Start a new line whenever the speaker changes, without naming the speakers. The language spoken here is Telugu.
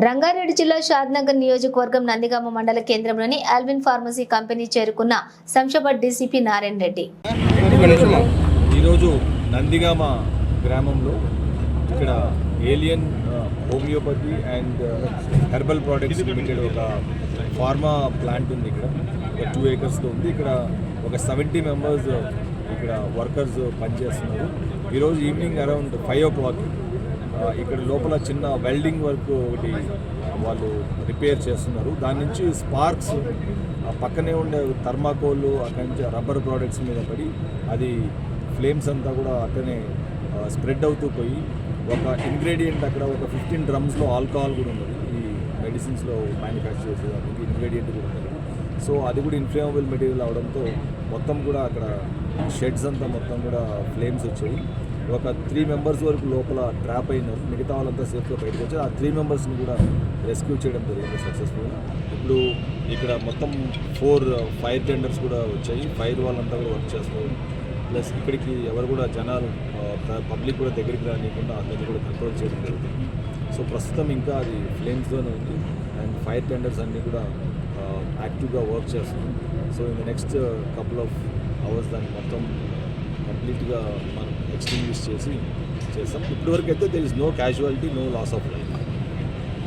రంగారెడ్డి జిల్లా షాద్నగర్ నియోజకవర్గం నందిగామ మండల కేంద్రంలోని ఆల్విన్ ఫార్మసీ కంపెనీ చేరుకున్న శంషాబాద్ డీసీపీ నారాయణ రెడ్డి.
ఈరోజు నందిగామ గ్రామంలో ఇక్కడ alien homeopathy and herbal products limited ఒక ఫార్మా ప్లాంట్ ఉంది. ఇక్కడ ఒక 2 acresలో ఉంది. ఇక్కడ ఒక 70 members ఇక్కడ వర్కర్స్ పనిచేస్తున్నారు. ఈరోజు ఈవినింగ్ అరౌండ్ 5 o'clock ఇక్కడ లోపల చిన్న వెల్డింగ్ వర్క్ ఒకటి వాళ్ళు రిపేర్ చేస్తున్నారు. దాని నుంచి స్పార్క్స్ పక్కనే ఉండే థర్మాకోల్ అక్కడి నుంచి రబ్బర్ ప్రోడక్ట్స్ మీద పడి అది ఫ్లేమ్స్ అంతా కూడా అక్కడనే స్ప్రెడ్ అవుతూ పోయి ఒక ఇంగ్రీడియంట్ అక్కడ ఒక 15 drumsలో ఆల్కహాల్ కూడా ఉన్నది. ఈ మెడిసిన్స్లో మ్యానుఫ్యాక్చర్ చేసేదానికి ఇంగ్రీడియంట్ కూడా ఉన్నది. సో అది కూడా ఇన్ఫ్లేమబుల్ మెటీరియల్ అవడంతో మొత్తం కూడా అక్కడ షెడ్స్ అంతా మొత్తం కూడా ఫ్లేమ్స్ వచ్చాయి. ఒక 3 members వరకు లోపల ట్రాప్ అయినారు. మిగతా వాళ్ళంతా సేఫ్గా బయటకు వచ్చారు. ఆ 3 members కూడా రెస్క్యూ చేయడం జరిగింది సక్సెస్ఫుల్గా. ఇప్పుడు ఇక్కడ మొత్తం 4 ఫైర్ టెండర్స్ కూడా వచ్చాయి. ఫైర్ వాళ్ళంతా కూడా వర్క్ చేస్తున్నారు. ప్లస్ ఇక్కడికి ఎవరు కూడా జనాలు పబ్లిక్ కూడా దగ్గరికి రానియకుండా అందరినీ కూడా కంట్రోల్ చేయడం జరుగుతుంది. సో ప్రస్తుతం ఇంకా అది ఫ్లేమ్స్లోనే ఉంది అండ్ ఫైర్ టెండర్స్ అన్నీ కూడా యాక్టివ్గా వర్క్ చేస్తున్నాం. So in the next couple of hours దాన్ని మొత్తం కంప్లీట్గా మనం ఎక్స్టింగ్విష్ చేస్తాం. ఇప్పటివరకు అయితే there is no casualty, no loss of life.